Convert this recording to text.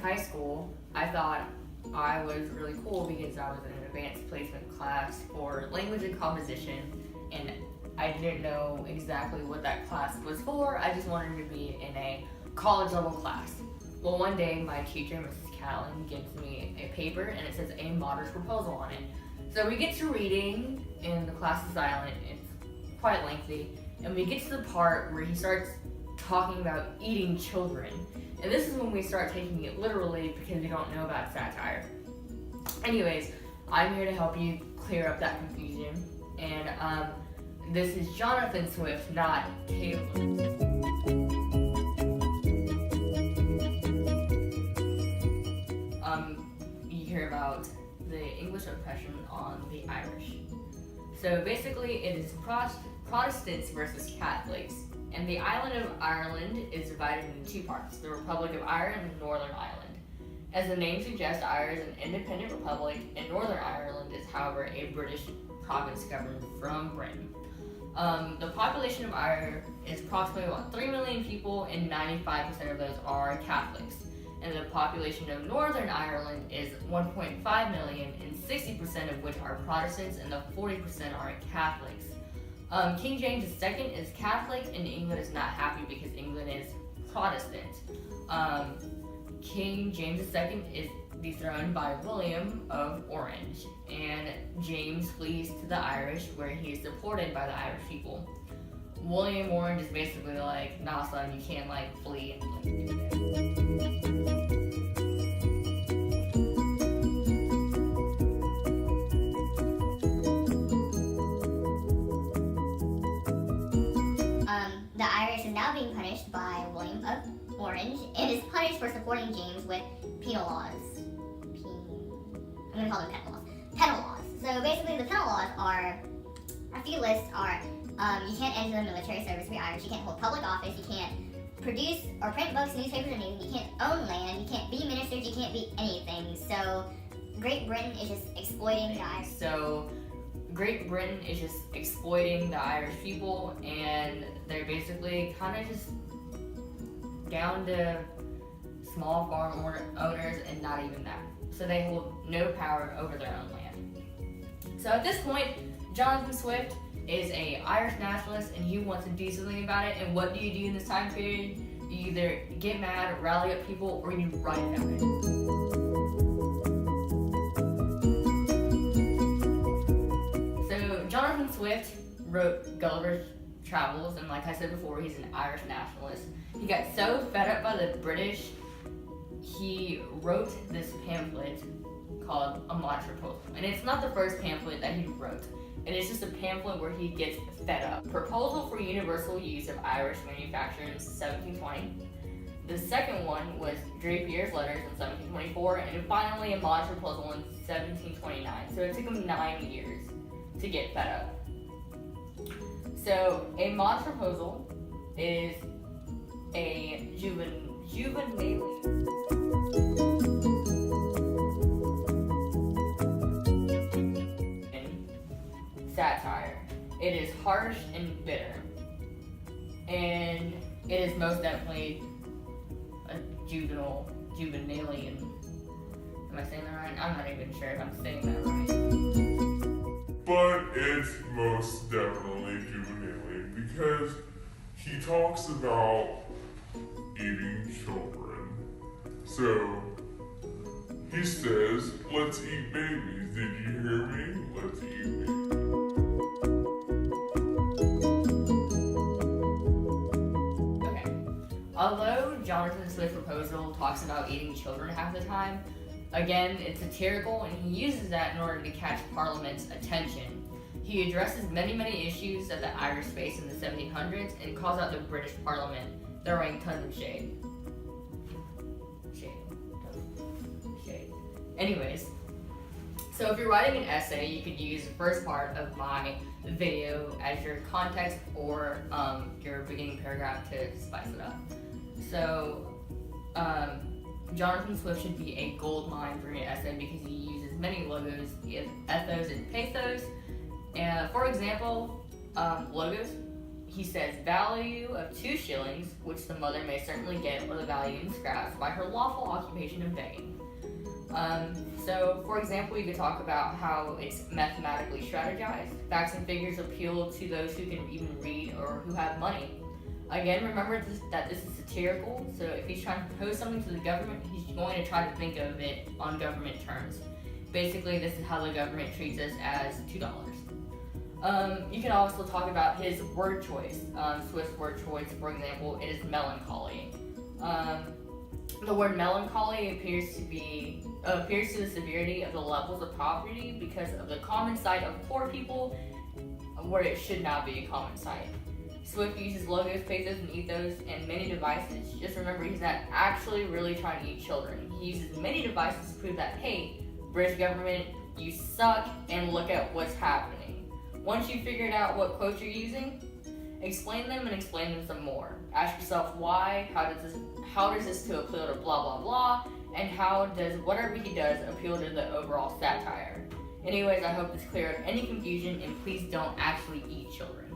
High school, I thought I was really cool because I was in an advanced placement class for language and composition, and I didn't know exactly what that class was for. I just wanted to be in a college level class. Well, one day my teacher, Mrs. Callan, gives me a paper and it says a moderate proposal on it. So we get to reading, and the class is silent. It's quite lengthy, and we get to the part where he starts talking about eating children. And this is when we start taking it literally because we don't know about satire. Anyways, I'm here to help you clear up that confusion. And this is Jonathan Swift, not Caleb. You hear about the English oppression on the Irish. So basically, it is Protestants versus Catholics. And the island of Ireland is divided into two parts, the Republic of Ireland and Northern Ireland. As the name suggests, Ireland is an independent republic, and Northern Ireland is, however, a British province governed from Britain. The population of Ireland is approximately about 3 million people, and 95% of those are Catholics. And the population of Northern Ireland is 1.5 million, and 60% of which are Protestants, and the 40% are Catholics. King James II is Catholic, and England is not happy because England is Protestant. King James II is dethroned by William of Orange, and James flees to the Irish, where he is supported by the Irish people. William Orange is basically like, nah son, you can't flee and do that. The Irish is now being punished by William of Orange and is punished for supporting James with penal laws. I'm going to call them penal laws. Penal laws. So basically the penal laws are, a few lists are, you can't enter the military service for the Irish, you can't hold public office, you can't produce or print books, newspapers, or news, you can't own land, you can't be ministers, you can't be anything. So Great Britain is just exploiting the Irish. So Great Britain is just exploiting the Irish people, and they're basically kind of just down to small farm owners and not even that. So they hold no power over their own land. So at this point, Jonathan Swift is an Irish nationalist, and he wants to do something about it. And what do you do in this time period? You either get mad, rally up people, or you write about it. Jonathan Swift wrote Gulliver's Travels, and like I said before, he's an Irish nationalist. He got so fed up by the British, he wrote this pamphlet called A Modest Proposal. And it's not the first pamphlet that he wrote. It is just a pamphlet where he gets fed up. Proposal for Universal Use of Irish Manufacture in 1720. The second one was Drapier's Letters in 1724, and finally A Modest Proposal in 1729. So it took him 9 years to get fed up. So a modest proposal is a juvenile satire. It is harsh and bitter, and it is most definitely a juvenilian. Am I saying that right? I'm not even sure if I'm saying that right. But it's most definitely juvenile because he talks about eating children. So he says, let's eat babies. Did you hear me? Let's eat babies. Okay. Although Jonathan Swift's proposal talks about eating children half the time, again, it's satirical, and he uses that in order to catch Parliament's attention. He addresses many issues that the Irish faced in the 1700s and calls out the British Parliament, throwing tons of shade. Anyways, so if you're writing an essay, you could use the first part of my video as your context or your beginning paragraph to spice it up. So, Jonathan Swift should be a gold mine for your essay because he uses many logos, ethos, and pathos. And for example, logos, he says value of 2 shillings, which the mother may certainly get, or the value in scraps, by her lawful occupation of begging. So, for example, you could talk about how it's mathematically strategized. Facts and figures appeal to those who can even read or who have money. Again, remember that this is satirical, so if he's trying to propose something to the government, he's going to try to think of it on government terms. Basically, this is how the government treats us as $2. You can also talk about his word choice. Swiss word choice, for example, it is melancholy. The word melancholy appears to the severity of the levels of poverty because of the common sight of poor people where it should not be a common sight. Swift uses logos, pathos, and ethos, and many devices. Just remember, he's not actually really trying to eat children. He uses many devices to prove that, hey, British government, you suck, and look at what's happening. Once you've figured out what quotes you're using, explain them and explain them some more. Ask yourself why, how does this to appeal to blah blah blah, and how does whatever he does appeal to the overall satire. Anyways, I hope this cleared up any confusion, and please don't actually eat children.